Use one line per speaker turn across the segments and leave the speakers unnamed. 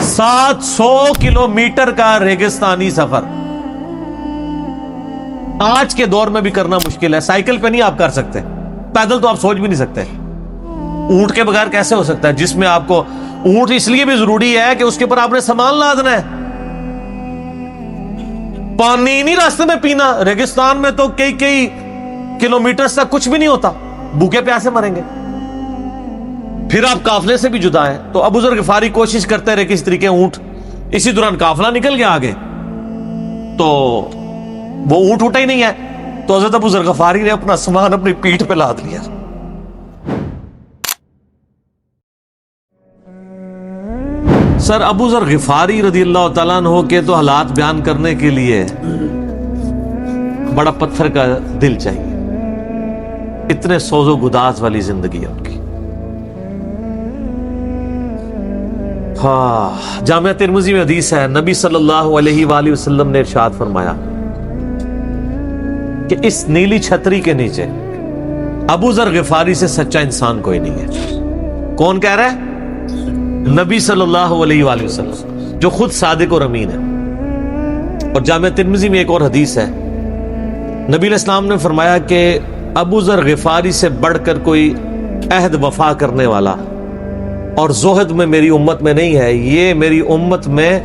700 kilometre کا ریگستانی سفر آج کے دور میں بھی کرنا مشکل ہے. سائیکل پہ نہیں آپ کر سکتے, پیدل تو آپ سوچ بھی نہیں سکتے. اونٹ کے بغیر کیسے ہو سکتا ہے, جس میں آپ کو اونٹ اس لیے بھی ضروری ہے کہ اس کے اوپر آپ نے سامان لادنا ہے. پانی نہیں راستے میں پینا, ریگستان میں تو کئی کلومیٹر تک کچھ بھی نہیں ہوتا, بھوکے پیاسے مریں گے. پھر آپ قافلے سے بھی جدا ہیں. تو ابو ذر غفاری کوشش کرتے رہے کس طریقے اونٹ, اسی دوران قافلہ نکل گیا آگے, تو وہ اونٹ اٹھا ہی نہیں ہے. تو حضرت ابو ذر غفاری نے اپنا سامان اپنی پیٹھ پہ لاد لیا. سر ابو ذر غفاری رضی اللہ تعالیٰ عنہ کے تو حالات بیان کرنے کے لیے بڑا پتھر کا دل چاہیے. اتنے سوز و گداز والی زندگی ہے ان کی. ہاں, جامعہ ترمذی میں حدیث ہے, نبی صلی اللہ علیہ وآلہ وسلم نے ارشاد فرمایا کہ اس نیلی چھتری کے نیچے ابو ذر غفاری سے سچا انسان کوئی نہیں ہے. کون کہہ رہا ہے؟ نبی صلی اللہ علیہ وآلہ وسلم, جو خود صادق اور امین ہے. اور جامعہ ترمذی میں ایک اور حدیث ہے, نبی علیہ السلام نے فرمایا کہ ابو ذر غفاری سے بڑھ کر کوئی عہد وفا کرنے والا اور زہد میں میری امت میں نہیں ہے. یہ میری امت میں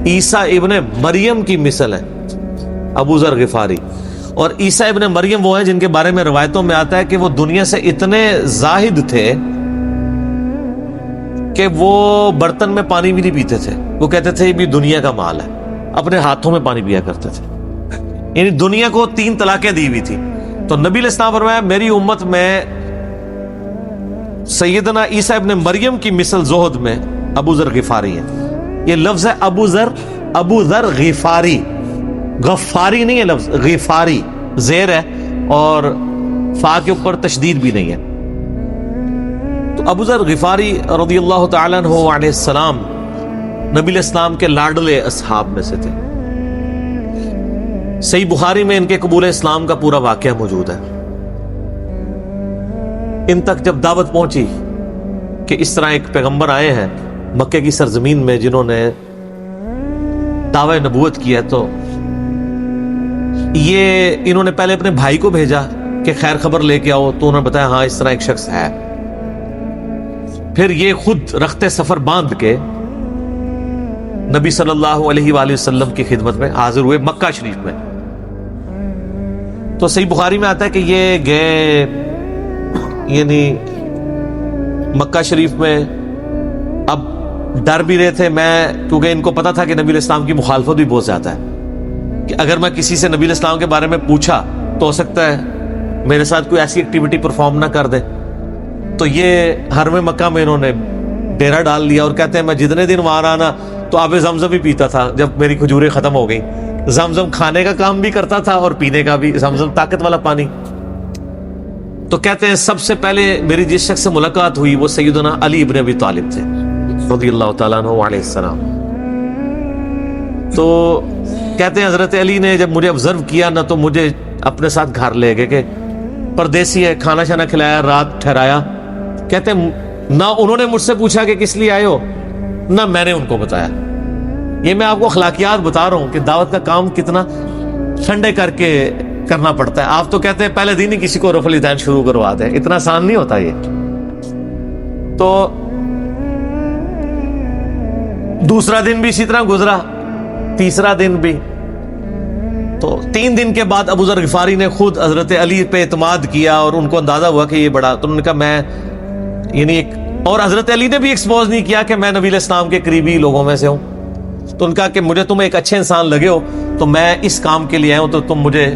عیسیٰ ابن مریم کی مثل ہے, ابو ذر غفاری. اور عیسیٰ ابن مریم وہ ہیں جن کے بارے میں روایتوں میں آتا ہے کہ وہ دنیا سے اتنے زاہد تھے کہ وہ برتن میں پانی بھی نہیں پیتے تھے. وہ کہتے تھے یہ بھی دنیا کا مال ہے, اپنے ہاتھوں میں پانی پیا کرتے تھے. یعنی دنیا کو 3 طلاقیں دی ہوئی تھی. تو نبی علیہ السلام فرمایا میری امت میں سیدنا عیسیٰ ابن مریم کی مثل زہد میں ابو ذر غفاری ہے. یہ لفظ ہے ابو ذر غفاری, غفاری نہیں ہے لفظ, غفاری زیر ہے اور فا کے اوپر تشدید بھی نہیں ہے. تو ابو ذر غفاری رضی اللہ تعالیٰ عنہ علیہ السلام نبی علیہ السلام کے لاڈلے اصحاب میں سے تھے. صحیح بخاری میں ان کے قبول اسلام کا پورا واقعہ موجود ہے. ان تک جب دعوت پہنچی کہ اس طرح ایک پیغمبر آئے ہیں مکے کی سرزمین میں جنہوں نے دعوی نبوت کیا, تو یہ انہوں نے پہلے اپنے بھائی کو بھیجا کہ خیر خبر لے کے آؤ, تو انہوں نے بتایا ہاں اس طرح ایک شخص ہے. پھر یہ خود رخت سفر باندھ کے نبی صلی اللہ علیہ وآلہ وسلم کی خدمت میں حاضر ہوئے مکہ شریف میں. تو صحیح بخاری میں آتا ہے کہ یہ گئے, یعنی مکہ شریف میں اب ڈر بھی رہے تھے, میں کیونکہ ان کو پتا تھا کہ نبی علیہ السلام کی مخالفت بھی بہت زیادہ ہے, کہ اگر میں کسی سے نبی علیہ السلام کے بارے میں پوچھا تو ہو سکتا ہے میرے ساتھ کوئی ایسی ایکٹیویٹی پرفارم نہ کر دے. تو یہ حرم مکہ میں انہوں نے ڈیرا ڈال لیا, اور کہتے ہیں میں جتنے دن وہاں رہا نا تو آب زمزم ہی پیتا تھا. جب میری کھجوریں ختم ہو گئی, زمزم کھانے کا کام بھی کرتا تھا اور پینے کا بھی, زمزم طاقت والا پانی. تو کہتے ہیں سب سے پہلے میری جس شخص سے ملاقات ہوئی وہ سیدنا علی ابن ابی طالب تھے رضی اللہ تعالیٰ عنہ علیہ السلام. تو کہتے ہیں حضرت علی نے جب مجھے آبزرو کیا نا تو مجھے اپنے ساتھ گھر لے گئے, کہ پردیسی ہے, کھانا شانا کھلایا, رات ٹھہرایا. کہتے ہیں نہ انہوں نے مجھ سے پوچھا کہ کس لیے آئے ہو, نہ میں نے ان کو بتایا. یہ میں آپ کو اخلاقیات بتا رہا ہوں کہ دعوت کا کام کتنا ٹھنڈے کر کے کرنا پڑتا ہے. آپ تو کہتے ہیں پہلے دن ہی کسی کو رفع الیدین شروع کروا دیں, اتنا آسان نہیں ہوتا یہ. تو دوسرا دن بھی اسی طرح گزرا, تیسرا دن بھی. تو 3 دن کے بعد ابو ذر غفاری نے خود حضرت علی پہ اعتماد کیا, اور ان کو اندازہ ہوا کہ یہ بڑا, تو انہوں نے کہا میں یعنی ایک, اور حضرت علی نے بھی ایکسپوز نہیں کیا کہ میں نبی علیہ السلام کے قریبی لوگوں میں سے ہوں. تو ان کا کہ مجھے تم ایک اچھے انسان لگے ہو تو میں اس کام کے لیے آیا ہوں, تو تم مجھے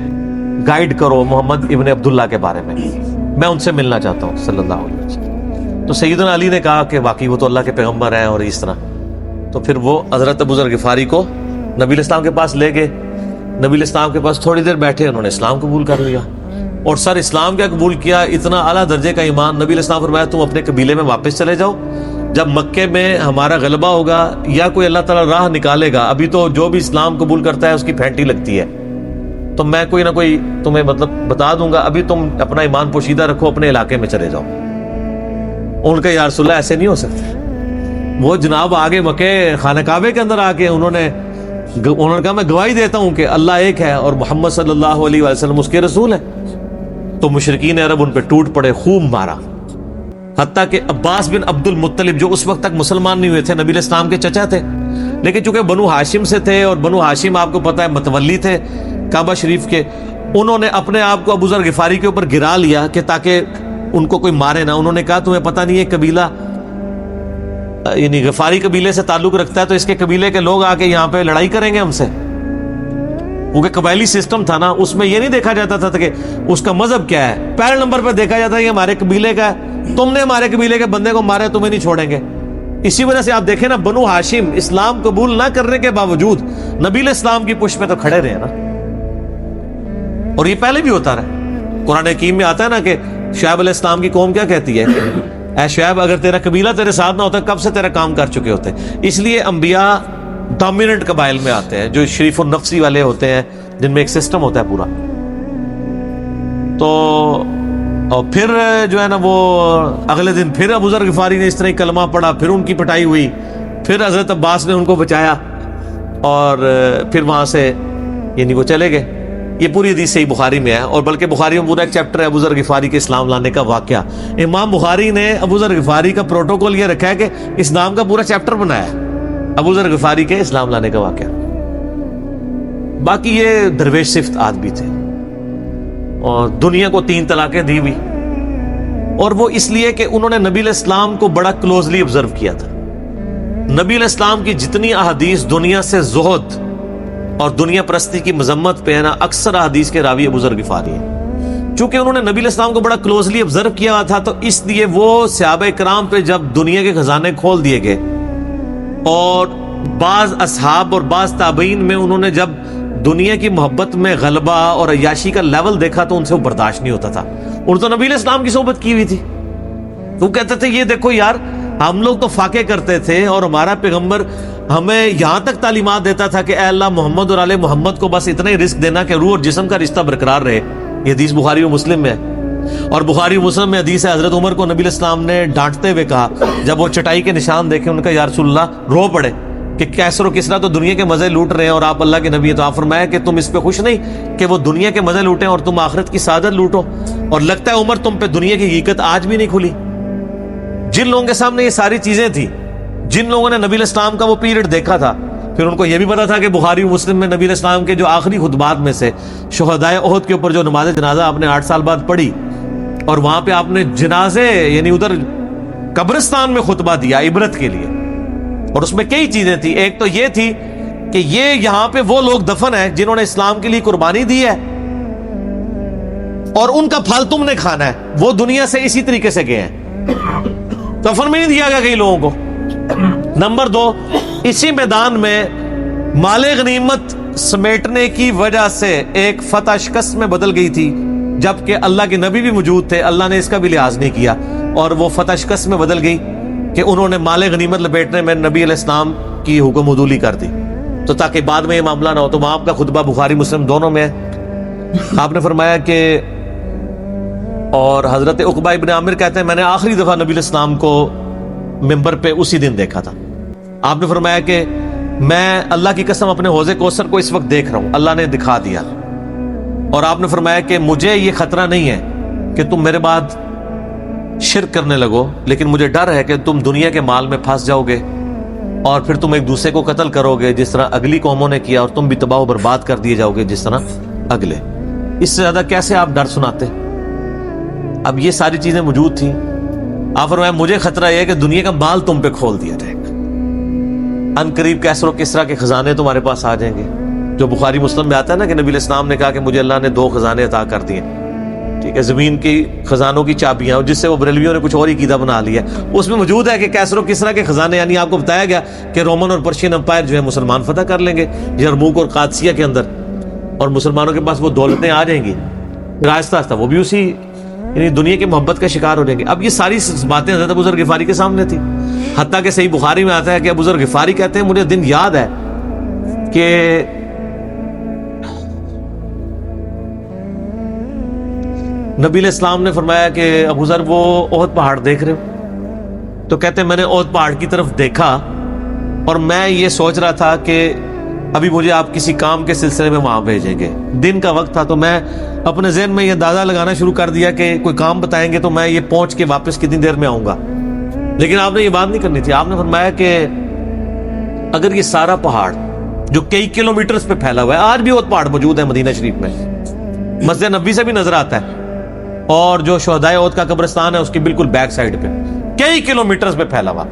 گائیڈ کرو محمد ابن عبداللہ کے بارے میں ان سے ملنا چاہتا ہوں صلی اللہ علیہ وسلم. تو سیدنا علی نے کہا کہ واقعی وہ تو اللہ کے پیغمبر ہیں اور اس طرح. تو پھر وہ حضرت ابو ذر غفاری کو نبی علیہ السلام کے پاس لے گئے. نبی علیہ السلام کے پاس تھوڑی دیر بیٹھے, انہوں نے اسلام قبول کر لیا. اور سر اسلام کیا قبول کیا, اتنا اعلیٰ درجے کا ایمان. نبی علیہ السلام فرمایا تم اپنے قبیلے میں واپس چلے جاؤ, جب مکے میں ہمارا غلبہ ہوگا یا کوئی اللہ تعالیٰ راہ نکالے گا, ابھی تو جو بھی اسلام قبول کرتا ہے اس کی پھینٹی لگتی ہے, تو میں کوئی نہ کوئی تمہیں مطلب بتا دوں گا, ابھی تم اپنا ایمان پوشیدہ رکھو, اپنے علاقے میں چلے جاؤ. ان کا یا رسول اللہ ایسے نہیں ہو سکتا, وہ جناب آگے مکے خانہ کعبے کے اندر آ کے انہوں نے کہا میں گواہی دیتا ہوں کہ اللہ ایک ہے اور محمد صلی اللہ علیہ وسلم اس کے رسول ہے. تو مشرکین عرب ان پہ ٹوٹ پڑے, خوب مارا. حتیٰ کہ عباس بن عبد المطلب جو اس وقت تک مسلمان نہیں ہوئے تھے, نبی علیہ السلام کے چچا تھے, لیکن چونکہ بنو ہاشم سے تھے اور بنو ہاشم آپ کو پتہ ہے متولی تھے کعبہ شریف کے, انہوں نے اپنے آپ کو ابو ذر غفاری کے اوپر گرا لیا کہ تاکہ ان کو کوئی مارے نہ. انہوں نے کہا تمہیں پتہ نہیں ہے قبیلہ یعنی غفاری قبیلے سے تعلق رکھتا ہے تو اس کے قبیلے کے لوگ آ کے یہاں پہ لڑائی کریں گے ہم سے. کیونکہ قبائلی سسٹم تھا نا, اس میں یہ نہیں دیکھا جاتا تھا کہ اس کا مذہب کیا ہے, پہلے نمبر پہ دیکھا جاتا ہے یہ ہمارے قبیلے کا ہے, تم نے ہمارے قبیلے کے بندے کو مارا, تمہیں نہیں چھوڑیں گے. اسی وجہ سے آپ دیکھیں نا بنو ہاشم اسلام قبول نہ کرنے کے باوجود نبی علیہ السلام کی پشت پہ تو کھڑے رہے نا, اور یہ پہلے بھی ہوتا رہا. قرآن حکیم میں آتا ہے نا کہ شعیب علیہ السلام کی قوم کیا کہتی ہے, اے شعیب اگر تیرا قبیلہ تیرے ساتھ نہ ہوتا کب سے تیرا کام کر چکے ہوتے. اس لیے انبیاء ڈومیننٹ قبائل میں آتے ہیں جو شریف النفسی والے ہوتے ہیں, جن میں ایک سسٹم ہوتا ہے پورا. تو اور پھر جو ہے نا وہ اگلے دن پھر ابو ذر غفاری نے اس طرح کلمہ پڑھا, پھر ان کی پٹائی ہوئی, پھر حضرت عباس نے ان کو بچایا اور پھر وہاں سے یعنی وہ چلے گئے. یہ پوری حدیث صحیح بخاری میں ہے, اور بلکہ بخاری میں پورا ایک چیپٹر ہے ابو ذر غفاری کے اسلام لانے کا واقعہ. امام بخاری نے ابو ذر غفاری کا پروٹوکول یہ رکھا ہے کہ اسلام کا پورا چیپٹر بنایا ہے ابو ذر غفاری کے اسلام لانے کا واقعہ. باقی یہ درویش صفت آدمی تھے اور دنیا کو 3 طلاقیں دی ہوئی, اور وہ اس لیے کہ انہوں نے نبی علیہ السلام کو بڑا کلوزلی آبزرو کیا تھا. نبی علیہ السلام کی جتنی احادیث دنیا سے زہد اور دنیا پرستی کی مذمت پہ ہے نا, اکثر احادیث کے راوی ابو ذر غفاری ہیں. چونکہ انہوں نے نبی علیہ السلام کو بڑا کلوزلی آبزرو کیا ہوا تھا, تو اس لیے وہ صحابہ کرام پہ جب دنیا کے خزانے کھول دیے گئے, اور بعض اصحاب اور بعض تابعین میں انہوں نے جب دنیا کی محبت میں غلبہ اور عیاشی کا لیول دیکھا تو ان سے وہ برداشت نہیں ہوتا تھا. انہوں تو نبی علیہ السلام کی صحبت کی ہوئی تھی, وہ کہتے تھے یہ دیکھو یار ہم لوگ تو فاقے کرتے تھے اور ہمارا پیغمبر ہمیں یہاں تک تعلیمات دیتا تھا کہ اے اللہ محمد اور آل محمد کو بس اتنا ہی رزق دینا کہ روح اور جسم کا رشتہ برقرار رہے. یہ حدیث بخاری و مسلم میں ہے, اور بخاری و مسلم میں حدیث ہے حضرت عمر کو نبی علیہ السلام نے ڈانٹتے ہوئے کہا, جب وہ چٹائی کے نشان دیکھے ان کا یا رسول اللہ رو پڑے کہ کیسر و کسرا تو دنیا کے مزے لوٹ رہے ہیں اور آپ اللہ کے نبی ہیں, تو آپ فرمایا کہ تم اس پہ خوش نہیں کہ وہ دنیا کے مزے لوٹیں اور تم آخرت کی سعادت لوٹو. اور لگتا ہے عمر تم پہ دنیا کی حقیقت آج بھی نہیں کھلی. جن لوگوں کے سامنے یہ ساری چیزیں تھی, جن لوگوں نے نبی علیہ السلام کا وہ پیریڈ دیکھا تھا, پھر ان کو یہ بھی پتا تھا کہ بخاری و مسلم میں نبی علیہ السلام کے جو آخری خطبات میں سے شہدائے احد کے اوپر جو نماز جنازہ آپ نے 8 سال بعد پڑھی, اور وہاں پہ آپ نے جنازے یعنی ادھر قبرستان میں خطبہ دیا عبرت کے لیے, اور اس میں کئی چیزیں تھی. ایک تو یہ تھی کہ یہ یہاں پہ وہ لوگ دفن ہیں جنہوں نے اسلام کے لیے قربانی دی ہے, اور ان کا پھل تم نے کھانا ہے. وہ دنیا سے اسی طریقے سے گئے ہیں, دفن میں نہیں دیا گیا کئی لوگوں کو. نمبر 2, اسی میدان میں مال غنیمت سمیٹنے کی وجہ سے ایک فتح شکست میں بدل گئی تھی, جبکہ اللہ کے نبی بھی موجود تھے, اللہ نے اس کا بھی لحاظ نہیں کیا, اور وہ فتح شکست میں بدل گئی کہ انہوں نے مال غنیمت لپیٹنے میں نبی علیہ السلام کی حکم عدولی کر دی, تو تاکہ بعد میں یہ معاملہ نہ ہو. تو وہاں آپ کا خطبہ بخاری مسلم دونوں میں ہے. آپ نے فرمایا کہ, اور حضرت عقبہ ابن عامر کہتے ہیں میں نے آخری دفعہ نبی علیہ السلام کو ممبر پہ اسی دن دیکھا تھا. آپ نے فرمایا کہ میں اللہ کی قسم اپنے حوض کوثر کو اس وقت دیکھ رہا ہوں, اللہ نے دکھا دیا. اور آپ نے فرمایا کہ مجھے یہ خطرہ نہیں ہے کہ تم میرے بعد شرک کرنے لگو, لیکن مجھے ڈر ہے کہ تم دنیا کے مال میں پھنس جاؤ گے اور پھر تم ایک دوسرے کو قتل کرو گے جس طرح اگلی قوموں نے کیا, اور تم بھی تباہ و برباد کر دیے جاؤ گے جس طرح اگلے. اس سے زیادہ کیسے آپ ڈر سناتے؟ اب یہ ساری چیزیں موجود تھیں. آپ فرمایا مجھے خطرہ یہ ہے کہ دنیا کا مال تم پہ کھول دیا جائے گا, ان قریب کیسر و کسرا کے خزانے تمہارے پاس آ جائیں گے. جو بخاری مسلم میں آتا ہے نا کہ نبی علیہ السلام نے کہا کہ مجھے اللہ نے 2 خزانے عطا کر دیے, ٹھیک ہے, زمین کی خزانوں کی چابیاں, جس سے وہ بریلویوں نے کچھ اور ہی قیدا بنا لیا. اس میں موجود ہے کہ کیسر و کسرا کے خزانے, یعنی آپ کو بتایا گیا کہ رومن اور پرشین امپائر جو ہے مسلمان فتح کر لیں گے یرموک اور قادسیہ کے اندر, اور مسلمانوں کے پاس وہ دولتیں آ جائیں گی. آہستہ آہستہ وہ بھی اسی یعنی دنیا کی محبت کا شکار ہو جائیں گے. اب یہ ساری باتیں حضرت ابو ذر غفاری کے سامنے تھی, حتیٰ کہ صحیح بخاری میں آتا ہے کہ ابو ذر غفاری کہتے ہیں مجھے دن یاد ہے کہ نبی علیہ السلام نے فرمایا کہ ابو ذر وہ احد پہاڑ دیکھ رہے ہو, تو کہتے ہیں میں نے اود پہاڑ کی طرف دیکھا اور میں یہ سوچ رہا تھا کہ ابھی مجھے آپ کسی کام کے سلسلے میں وہاں بھیجیں گے. دن کا وقت تھا تو میں اپنے ذہن میں یہ اندازہ لگانا شروع کر دیا کہ کوئی کام بتائیں گے تو میں یہ پہنچ کے واپس کتنی دیر میں آؤں گا. لیکن آپ نے یہ بات نہیں کرنی تھی. آپ نے فرمایا کہ اگر یہ سارا پہاڑ جو کئی کلومیٹرز پہ پھیلا ہوا ہے, آج بھی اود پہاڑ موجود ہے مدینہ شریف میں, مسجد نبوی سے بھی نظر آتا ہے, اور جو شہدائے اود کا قبرستان ہے اس کی بالکل بیک سائڈ پہ کئی کلومیٹرز پہ پھیلا ہوا,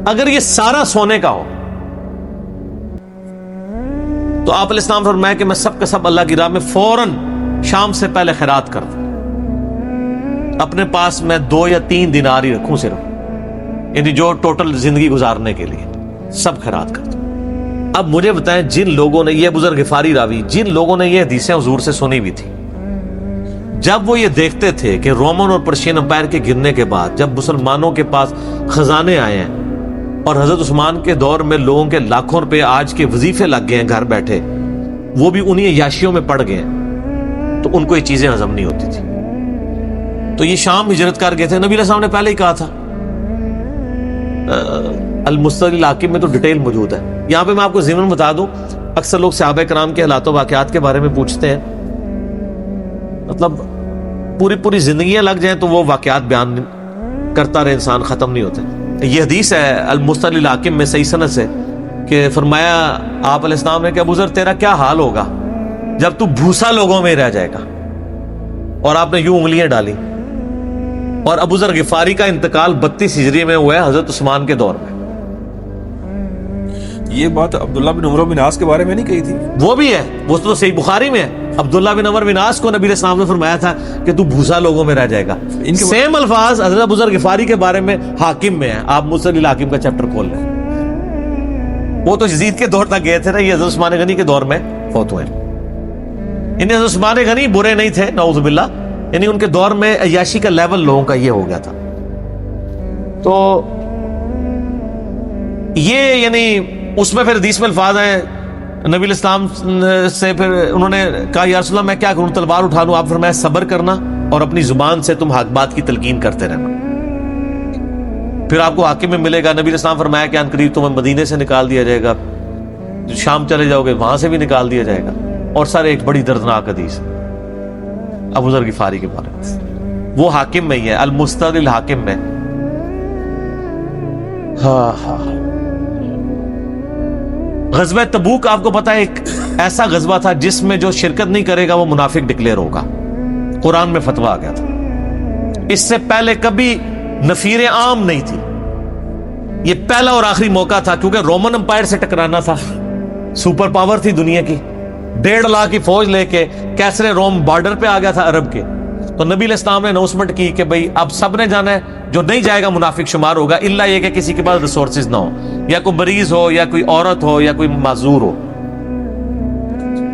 اگر یہ سارا سونے کا ہو تو آپ علیہ السلام فرمایا کہ میں سب کا سب اللہ کی راہ میں فوراً شام سے پہلے خیرات کر دوں. اپنے پاس میں 2 یا 3 دینار ہی رکھوں صرف, یعنی جو ٹوٹل زندگی گزارنے کے لیے سب خیرات کر دوں. اب مجھے بتائیں جن لوگوں نے, یہ بزرگ غفاری راوی, جن لوگوں نے یہ حدیثیں حضور سے سنی ہوئی تھی, جب وہ یہ دیکھتے تھے کہ رومن اور پرشین امپائر کے گرنے کے بعد جب مسلمانوں کے پاس خزانے آئے ہیں اور حضرت عثمان کے دور میں لوگوں کے لاکھوں روپے آج کے وظیفے لگ گئے ہیں گھر بیٹھے, وہ بھی انہی عیاشیوں میں پڑ گئے ہیں, تو ان کو یہ چیزیں ہضم نہیں ہوتی تھی. تو یہ شام ہجرت کر گئے تھے. نبی علیہ السلام نے پہلے ہی کہا تھا, المستدرک الحاکم میں تو ڈیٹیل موجود ہے. یہاں پہ میں آپ کو ضمن بتا دوں, اکثر لوگ صحابہ کرام کے حالات و واقعات کے بارے میں پوچھتے ہیں, مطلب پوری زندگیاں لگ جائیں تو وہ واقعات بیان کرتا رہے انسان, ختم نہیں ہوتے. یہ حدیث ہے المستدرک الحاکم میں صحیح سند سے کہ فرمایا آپ علیہ السلام نے کہ ابو ذر تیرا کیا حال ہوگا جب تو بھوسا لوگوں میں رہ جائے گا. اور آپ نے یوں انگلیاں ڈالی. اور ابو ذر غفاری کا انتقال 32 ہجری میں ہوا ہے حضرت عثمان کے دور میں.
یہ بات عبداللہ بن عمر بن عاص کے بارے میں نہیں کہی تھی؟
وہ بھی ہے, وہ تو صحیح بخاری میں ہے. عبداللہ بن عمر بن عاص کو نبی علیہ السلام نے فرمایا تھا کہ تو بھوسا لوگوں میں رہ جائے گا. سیم الفاظ حضرت ابو ذر غفاری کے بارے میں حاکم میں ہے. آپ مستدرک الحاکم کا چیپٹر کھول لیں. وہ تو یزید کے دور تک گئے تھے نا, یہ حضرت عثمان غنی کے دور میں فوت ہوئے. یعنی حضرت عثمان غنی برے نہیں تھے نعوذ باللہ, یعنی ان کے دور میں عیاشی کا لیول لوگوں کا یہ ہو گیا تھا. تو یہ یعنی اس میں پھر حدیث میں الفاظ ہیں نبی علیہ السلام سے, پھر انہوں نے کہا یا رسول اللہ میں کیا کروں, تلوار اٹھا لوں؟ آپ فرمایا صبر کرنا اور اپنی زبان سے تم حق بات کی تلقین کرتے رہنا, پھر آپ کو حاکم میں ملے گا. نبی علیہ السلام فرمایا کہ ان قریب تمہیں مدینے سے نکال دیا جائے گا, شام چلے جاؤ گے وہاں سے بھی نکال دیا جائے گا. اور سر ایک بڑی دردناک حدیث ابو ذر غفاری کے بارے میں, وہ حاکم میں ہی ہے, المستدرک الحاکم میں. غزوہ تبوک آپ کو پتا ہے ایک ایسا غزوہ تھا جس میں جو شرکت نہیں کرے گا وہ منافق ڈکلیئر ہوگا. قرآن میں فتویٰ آ گیا تھا. اس سے پہلے کبھی نفیر عام نہیں تھی, یہ پہلا اور آخری موقع تھا, کیونکہ رومن امپائر سے ٹکرانا تھا. سپر پاور تھی دنیا کی, 1.5 لاکھ کی فوج لے کے کیسرے روم بارڈر پہ آ گیا تھا عرب کے. تو نبی علیہ السلام نے اناؤنسمنٹ کی کہ بھئی اب سب نے جانا ہے, جو نہیں جائے گا منافق شمار ہوگا, الا یہ کہ کسی کے پاس ریسورسز نہ ہو, یا کوئی مریض ہو, یا کوئی عورت ہو, یا کوئی معذور ہو.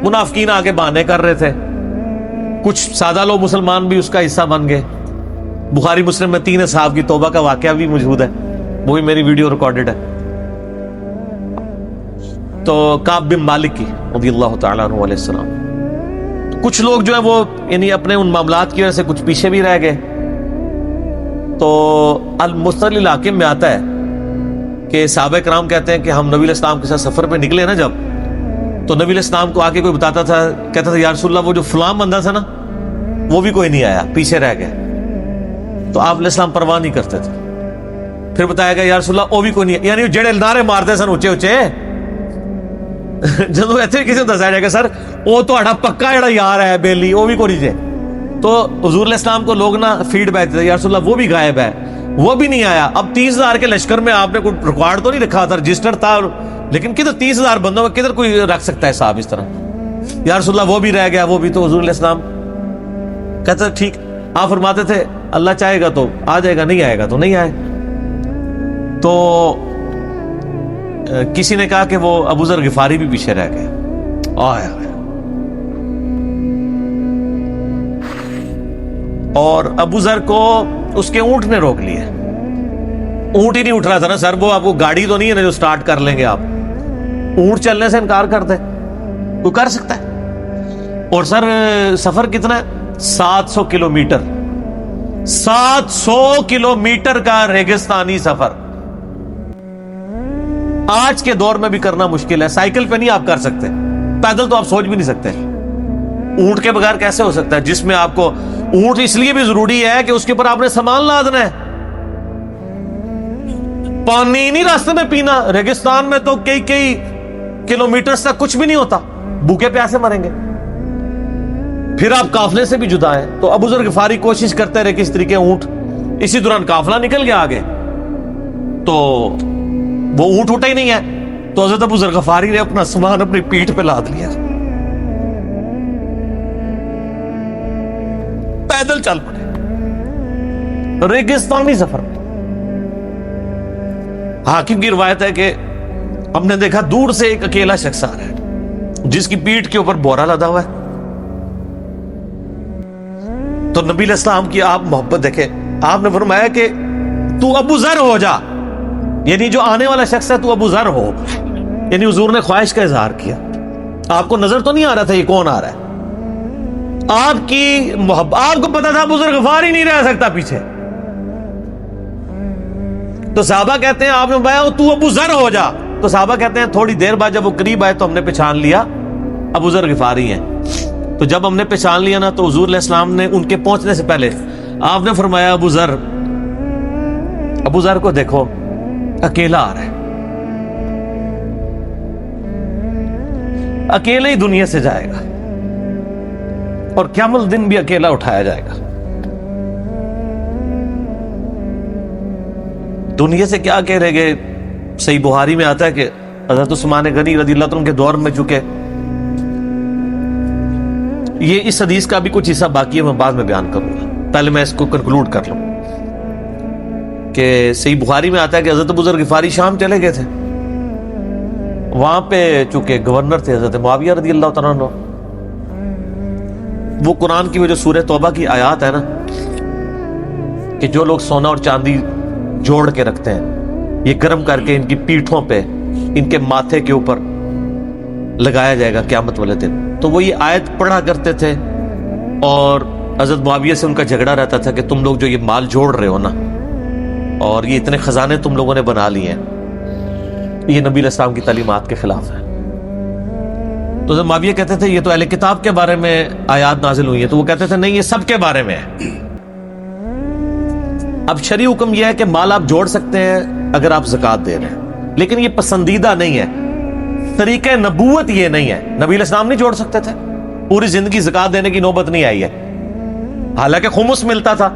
منافقین آگے بہانے کر رہے تھے, کچھ سادہ لوگ مسلمان بھی اس کا حصہ بن گئے. بخاری مسلم میں 3 اصحاب کی توبہ کا واقعہ بھی موجود ہے, وہ بھی میری ویڈیو ریکارڈڈ ہے. تو کعب بن مالک کی رضی اللہ تعالیٰ عنہ علیہ السلام, کچھ لوگ جو ہیں وہ یعنی اپنے ان معاملات کی وجہ سے کچھ پیچھے بھی رہ گئے. تو المستدرک الحاکم میں آتا ہے کہ صحابہ کرام کہتے ہیں کہ ہم نبی علیہ السلام کے ساتھ سفر پہ نکلے نا جب, تو نبی علیہ السلام کو آ کے کوئی بتاتا تھا, کہتا تھا یا رسول اللہ وہ جو فلاں بندہ تھا نا وہ بھی کوئی نہیں آیا, پیچھے رہ گئے. تو آپ علیہ السلام پرواہ نہیں کرتے تھے. پھر بتایا گیا یا رسول اللہ وہ بھی کوئی نہیں, یعنی جڑے نعرے مارتے سن اونچے اونچے, جدو ایتھے کسی کو دسایا جائے گا سر وہ تو پکا جڑا یار ہے بیلی وہ بھی کوئی نہیں جائے, تو حضور علیہ السلام کو لوگ نا فیڈ بیک دیتے یا رسول اللہ وہ بھی غائب ہے, وہ بھی نہیں آیا. اب 30,000 کے لشکر میں آپ نے کوئی ریکارڈ تو نہیں رکھا تھا, رجسٹر تھا, لیکن کدھر 30,000 بندوں میں کدھر کوئی رکھ سکتا ہے صاحب اس طرح, یا رسول اللہ وہ بھی رہ گیا, وہ بھی. تو حضور علیہ السلام کہتے ٹھیک, آپ فرماتے تھے اللہ چاہے گا تو آ جائے گا, نہیں آئے گا تو نہیں آئے. تو کسی نے کہا کہ وہ ابو ذر غفاری بھی پیچھے رہ گئے. اور ابو ذر کو اس کے اونٹ نے روک لیا. اونٹ ہی نہیں اٹھ رہا تھا نا سر, وہ آپ کو گاڑی تو نہیں ہے نا جو سٹارٹ کر لیں گے آپ, اونٹ چلنے سے انکار کرتے کوئی کر سکتا ہے. اور سر سفر کتنا ہے, 700 کلومیٹر, 700 کلومیٹر کا ریگستانی سفر. آج کے دور میں بھی کرنا مشکل ہے. سائیکل پہ نہیں آپ کر سکتے, پیدل تو آپ سوچ بھی نہیں سکتے. اونٹ کے بغیر کیسے ہو سکتا ہے, جس میں آپ کو اونٹ اس لیے بھی ضروری ہے کہ اس کے اوپر آپ نے سامان لادنا ہے. پانی نہیں راستے میں پینا, ریگستان میں تو کئی کلومیٹرز تک کچھ بھی نہیں ہوتا, بھوکے پیاسے مریں گے. پھر آپ قافلے سے بھی جدا ہیں. تو ابو ذر غفاری کوشش کرتے رہے کس طریقے اونٹ, اسی دوران قافلہ نکل گیا آگے, تو وہ اونٹ اٹھا ہی نہیں ہے. تو حضرت ابو ذر غفاری نے اپنا سامان اپنی پیٹھ پہ لاد لیا, پیدل چل پڑے ریگستانی سفر میں. حاکم کی روایت ہے کہ ہم نے دیکھا دور سے ایک اکیلا شخص آ رہا ہے جس کی پیٹھ کے اوپر بورا لدا ہوا ہے. تو نبی علیہ السلام کی آپ محبت دیکھیں, آپ نے فرمایا کہ تو ابو ذر ہو جا, یعنی جو آنے والا شخص ہے تو ابو ذر ہو. یعنی حضور نے خواہش کا اظہار کیا. آپ کو نظر تو نہیں آ رہا تھا یہ کون آ رہا ہے, آپ کی محبت, آپ کو پتا تھا ابو ذر غفاری نہیں رہ سکتا پیچھے. تو صحابہ کہتے ہیں آپ نے فرمایا تو ابو ذر ہو جا. تو صحابہ کہتے ہیں تھوڑی دیر بعد جب وہ قریب آئے تو ہم نے پہچان لیا ابو ذر غفاری ہیں. تو جب ہم نے پہچان لیا نا, تو حضور علیہ السلام نے ان کے پہنچنے سے پہلے آپ نے فرمایا ابو ذر کو دیکھو اکیلا آ رہا ہے, اکیلے ہی دنیا سے جائے گا اور قیامت دن بھی اکیلا اٹھایا جائے گا. دنیا سے کیا کہہ رہے گے, صحیح بخاری میں آتا ہے کہ حضرت عثمان غنی رضی اللہ عنہ کے دور میں چکے. یہ اس حدیث کا بھی کچھ حصہ باقی ہے, میں بعد میں بیان کروں گا, پہلے میں اس کو کنکلوڈ کر لوں کہ صحیح بخاری میں آتا ہے کہ حضرت ابو ذر غفاری شام چلے گئے تھے. وہاں پہ چونکہ گورنر تھے حضرت معاویہ رضی اللہ تعالیٰ عنہ. وہ قرآن کی وہ جو سورہ توبہ کی آیات ہے نا, کہ جو لوگ سونا اور چاندی جوڑ کے رکھتے ہیں یہ گرم کر کے ان کی پیٹھوں پہ, ان کے ماتھے کے اوپر لگایا جائے گا قیامت والے دن. تو وہ یہ آیت پڑھا کرتے تھے اور حضرت معاویہ سے ان کا جھگڑا رہتا تھا کہ تم لوگ جو یہ مال جوڑ رہے ہو نا, اور یہ اتنے خزانے تم لوگوں نے بنا لیے ہیں, یہ نبی علیہ السلام کی تعلیمات کے خلاف ہے. تو حضرت معاویہ کہتے تھے یہ تو اہل کتاب کے بارے میں آیات نازل ہوئی ہیں. تو وہ کہتے تھے نہیں, یہ سب کے بارے میں ہے. اب شرعی حکم یہ ہے کہ مال آپ جوڑ سکتے ہیں اگر آپ زکوٰۃ دے رہے ہیں, لیکن یہ پسندیدہ نہیں ہے, طریقہ نبوت یہ نہیں ہے. نبی علیہ السلام نہیں جوڑ سکتے تھے, پوری زندگی زکوٰۃ دینے کی نوبت نہیں آئی ہے, حالانکہ خمس ملتا تھا,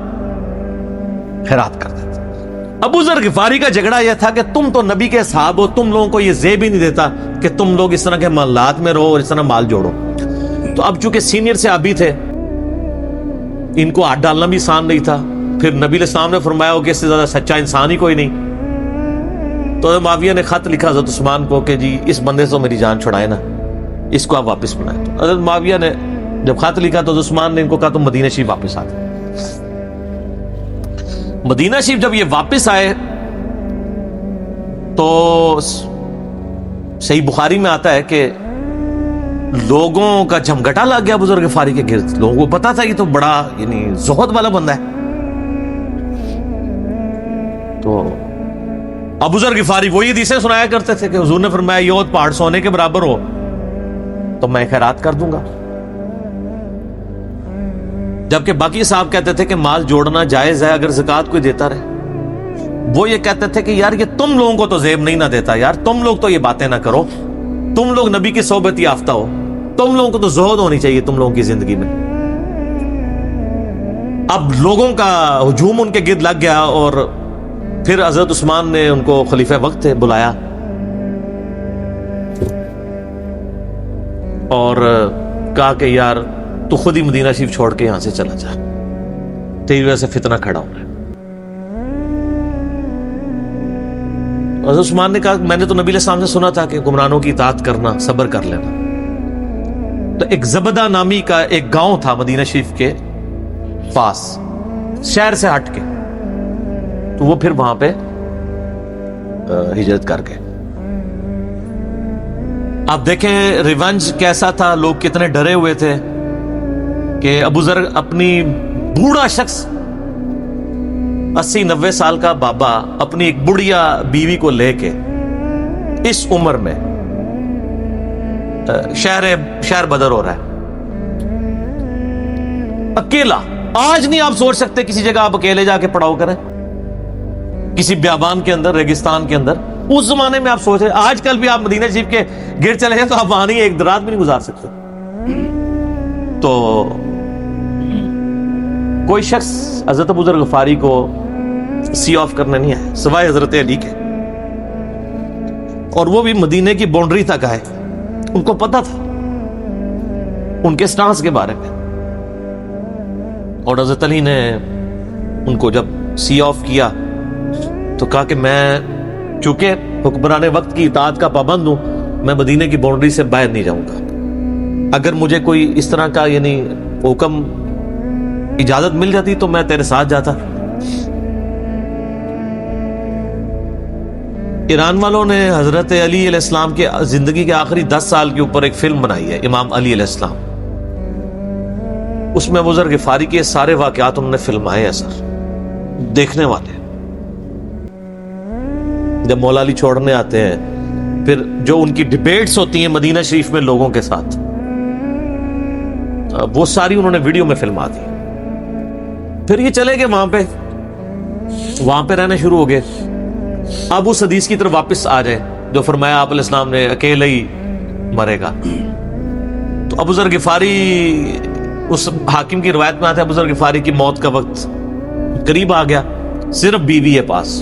خیرات کرتے تھے. ابو ذر غفاری کا جھگڑا یہ تھا کہ تم تو نبی کے اصحاب ہو, تم لوگوں کو یہ زیب ہی نہیں دیتا کہ تم لوگ اس طرح کے مالات میں رہو اور اس طرح مال جوڑو. تو اب چونکہ سینئر صحابی تھے, ان کو ہاتھ ڈالنا بھی آسان نہیں تھا. پھر نبی علیہ السلام نے فرمایا ہو کہ اس سے زیادہ سچا انسان ہی کوئی نہیں. تو حضرت معاویہ نے خط لکھا حضرت عثمان کو کہ جی اس بندے سے میری جان چھڑائے نا, اس کو آپ واپس بلائیں. تو حضرت معاویہ نے جب خط لکھا تو حضرت عثمان نے ان کو کہا تم مدینہ شریف واپس آ جاؤ. مدینہ شریف جب یہ واپس آئے تو صحیح بخاری میں آتا ہے کہ لوگوں کا جھمگٹا لگ گیا ابو ذر غفاری کے گرد. لوگوں کو پتا تھا یہ تو بڑا یعنی زہد والا بندہ ہے. تو ابو ذر غفاری وہی حدیثیں سنایا کرتے تھے کہ حضور نے فرمایا یہ احد پہاڑ سونے کے برابر ہو تو میں خیرات کر دوں گا. جبکہ باقی صاحب کہتے تھے کہ مال جوڑنا جائز ہے اگر زکوٰۃ کوئی دیتا رہے. وہ یہ کہتے تھے کہ یار یہ تم لوگوں کو تو زیب نہیں نہ دیتا, یار تم لوگ تو یہ باتیں نہ کرو, تم لوگ نبی کی صحبت یافتہ ہو, تم لوگوں کو تو زہد ہونی چاہیے تم لوگوں کی زندگی میں. اب لوگوں کا ہجوم ان کے گرد لگ گیا اور پھر حضرت عثمان نے ان کو خلیفہ وقت تھے بلایا اور کہا کہ یار تو خود ہی مدینہ شریف چھوڑ کے یہاں سے چلا جا, تیری وجہ سے فتنہ کھڑا ہو رہا ہے. حضرت عثمان نے کہا میں نے تو نبی علیہ السلام سے سنا تھا کہ گمراہوں کی اطاعت کرنا, صبر کر لینا. تو ایک زبدہ نامی کا ایک گاؤں تھا مدینہ شریف کے پاس, شہر سے ہٹ کے, تو وہ پھر وہاں پہ ہجرت کر گئے. آپ دیکھیں ریونج کیسا تھا, لوگ کتنے ڈرے ہوئے تھے کہ ابو ذر اپنی بوڑھا شخص 80-90 سال کا بابا اپنی ایک بڑھیا بیوی کو لے کے اس عمر میں شہر بدر ہو رہا ہے اکیلا. آج نہیں آپ سوچ سکتے کسی جگہ آپ اکیلے جا کے پڑاؤ کریں, کسی بیابان کے اندر, ریگستان کے اندر. اس زمانے میں آپ سوچ رہے, آج کل بھی آپ مدینہ شریف کے گر چلے جائیں تو آپ وہاں نہیں ایک رات بھی نہیں گزار سکتے. تو کوئی شخص حضرت ابو ذر غفاری کو سی آف کرنے نہیں آیا سوائے حضرت علی کے, اور وہ بھی مدینے کی باؤنڈری تک آئے. ان کو پتا تھا ان کے سٹانس کے بارے میں, اور حضرت علی نے ان کو جب سی آف کیا تو کہا کہ میں چونکہ حکمران وقت کی اطاعت کا پابند ہوں, میں مدینے کی باؤنڈری سے باہر نہیں جاؤں گا. اگر مجھے کوئی اس طرح کا یعنی حکم اجازت مل جاتی تو میں تیرے ساتھ جاتا. ایران والوں نے حضرت علی علیہ السلام کے زندگی کے آخری 10 سال کے اوپر ایک فلم بنائی ہے, امام علی علیہ السلام. اس میں ابو ذر غفاری کے سارے واقعات انہوں نے فلمائے ہیں سر, دیکھنے والے. جب مولا علی چھوڑنے آتے ہیں, پھر جو ان کی ڈیبیٹس ہوتی ہیں مدینہ شریف میں لوگوں کے ساتھ, وہ ساری انہوں نے ویڈیو میں فلما دی. پھر یہ چلے گئے وہاں پہ رہنا شروع ہو گئے. اب اس حدیث کی طرف واپس آ جائے جو فرمایا آپ علیہ السلام نے اکیلے ہی مرے گا. تو ابو ذر غفاری, اس حاکم کی روایت میں آتا ہے ابو ذر غفاری کی موت کا وقت قریب آ گیا, صرف بیوی ہے پاس.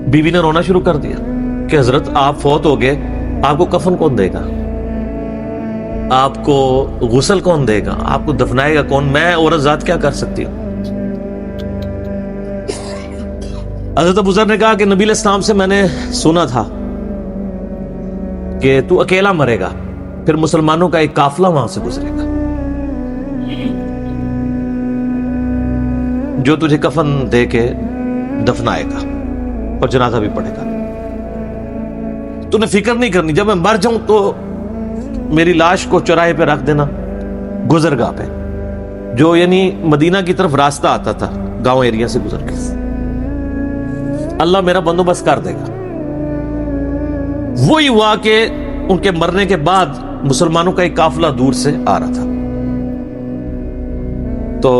بیوی نے رونا شروع کر دیا کہ حضرت آپ فوت ہو گئے, آپ کو کفن کون دے گا, آپ کو غسل کون دے گا, آپ کو دفنائے گا کون, میں عورت ذات کیا کر سکتی ہوں. حضرت ابو ذر نے کہا کہ نبی علیہ السلام سے میں نے سنا تھا کہ تو اکیلا مرے گا, پھر مسلمانوں کا ایک قافلہ وہاں سے گزرے گا جو تجھے کفن دے کے دفنائے گا اور جنازہ بھی پڑھے گا. تو نے فکر نہیں کرنی, جب میں مر جاؤں تو میری لاش کو چوراہے پہ رکھ دینا, گزرگاہ پہ, جو یعنی مدینہ کی طرف راستہ آتا تھا گاؤں ایریا سے گزر کے. اللہ میرا بندوبست کر دے گا. وہی ہوا کہ ان کے مرنے کے بعد مسلمانوں کا ایک قافلہ دور سے آ رہا تھا. تو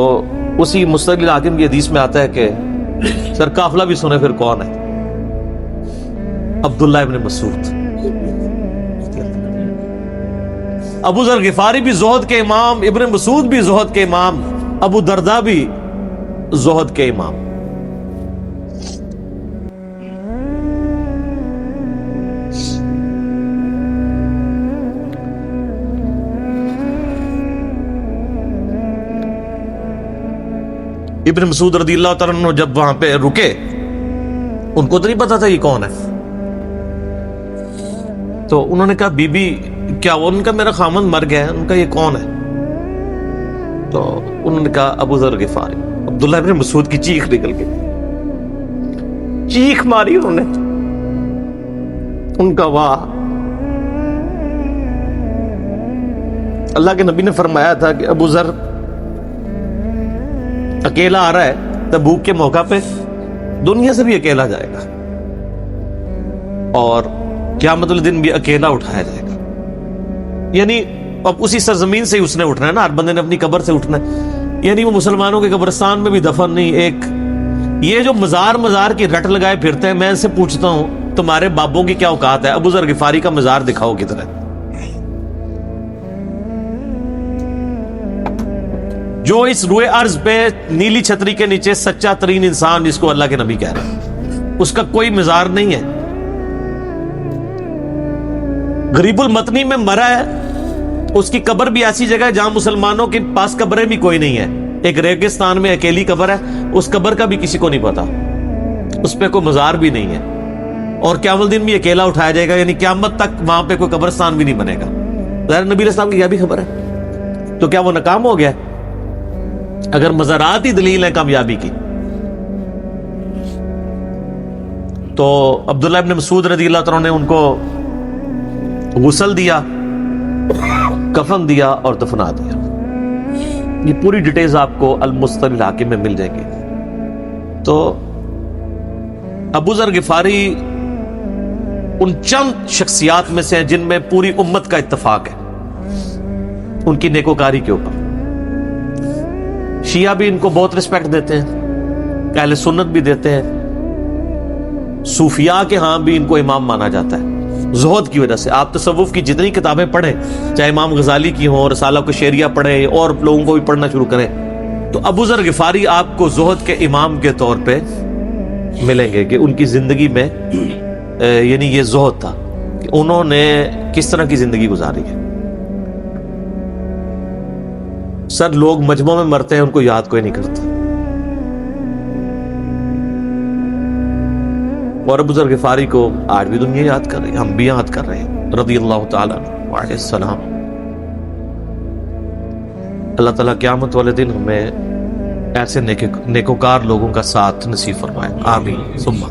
اسی مستقل حاکم کی حدیث میں آتا ہے کہ سر قافلہ بھی سنے پھر کون ہے, عبداللہ ابن مسعود. ابو ذر غفاری بھی زہد کے امام, ابن مسعود بھی زہد کے امام, ابو درداء بھی زہد کے امام. ابن مسعود رضی اللہ تعالیٰ عنہ جب وہاں پہ رکے, ان کو تو نہیں پتا تھا یہ کون ہے. تو انہوں نے کہا بی بی کیا وہ, ان کا میرا خامند مر گیا ہے. ان کا یہ کون ہے؟ تو انہوں نے کہا ابو ذر غفاری. عبداللہ ابن مسعود کی چیخ نکل گئی, چیخ ماری انہوں نے. ان کا واہ, اللہ کے نبی نے فرمایا تھا کہ ابو ذر اکیلا آ رہا ہے تبوک کے موقع پہ, دنیا سے بھی اکیلا جائے گا, اور قیامت والے دن بھی اکیلا اٹھایا جائے گا. یعنی اب اسی سرزمین سے ہی اس نے اٹھنا ہے نا, ہر بندے نے اپنی قبر سے اٹھنا ہے. یعنی وہ مسلمانوں کے قبرستان میں بھی دفن نہیں. ایک یہ جو مزار کی رٹ لگائے پھرتے ہیں, میں ان سے پوچھتا ہوں تمہارے بابوں کی کیا اوقات ہے, ابو ذر غفاری کا مزار دکھاؤ کدھر ہے. جو اس روئے ارض پہ نیلی چھتری کے نیچے سچا ترین انسان جس کو اللہ کے نبی کہہ رہے ہیں, اس کا کوئی مزار نہیں ہے. غریب المتنی میں مرا ہے, اس کی قبر بھی ایسی جگہ ہے جہاں مسلمانوں کے پاس قبریں بھی کوئی نہیں ہے. ایک ریگستان میں اکیلی قبر ہے, اس قبر کا بھی کسی کو نہیں پتا, اس پہ کوئی مزار بھی نہیں ہے, اور قیامت دن بھی اکیلا اٹھایا جائے گا. یعنی قیامت تک وہاں پہ کوئی قبرستان بھی نہیں بنے گا. ظاہر نبی علیہ السلام کی یہ بھی خبر ہے, تو کیا وہ ناکام ہو گیا ہے؟ اگر مزارات ہی دلیل ہے کامیابی کی, تو عبداللہ ابن مسعود رضی اللہ تعالیٰ نے ان کو غسل دیا, کفن دیا اور دفنا دیا. یہ پوری ڈیٹیلز آپ کو المستقل حاکم میں مل جائیں گی. تو ابو ذر غفاری ان چند شخصیات میں سے ہیں جن میں پوری امت کا اتفاق ہے ان کی نیکوکاری کے اوپر. شیعہ بھی ان کو بہت رسپیکٹ دیتے ہیں, اہل سنت بھی دیتے ہیں, صوفیاء کے ہاں بھی ان کو امام مانا جاتا ہے زہد کی وجہ سے. آپ تصوف کی جتنی کتابیں پڑھیں, چاہے امام غزالی کی ہوں, رسالہ قشیریہ پڑھیں, اور لوگوں کو بھی پڑھنا شروع کریں, تو ابو ذر غفاری آپ کو زہد کے امام کے طور پہ ملیں گے کہ ان کی زندگی میں یعنی یہ زہد تھا کہ انہوں نے کس طرح کی زندگی گزاری ہے. سر لوگ مجمع میں مرتے ہیں, ان کو یاد کوئی نہیں کرتا, اور ابو ذر غفاری کو آج بھی دنیا یاد کر رہی ہے, ہم بھی یاد کر رہے ہیں رضی اللہ تعالیٰ عنہ علیہ السلام. اللہ تعالیٰ قیامت والے دن ہمیں ایسے نیکوکار لوگوں کا ساتھ نصیب فرمائے, آمین ثم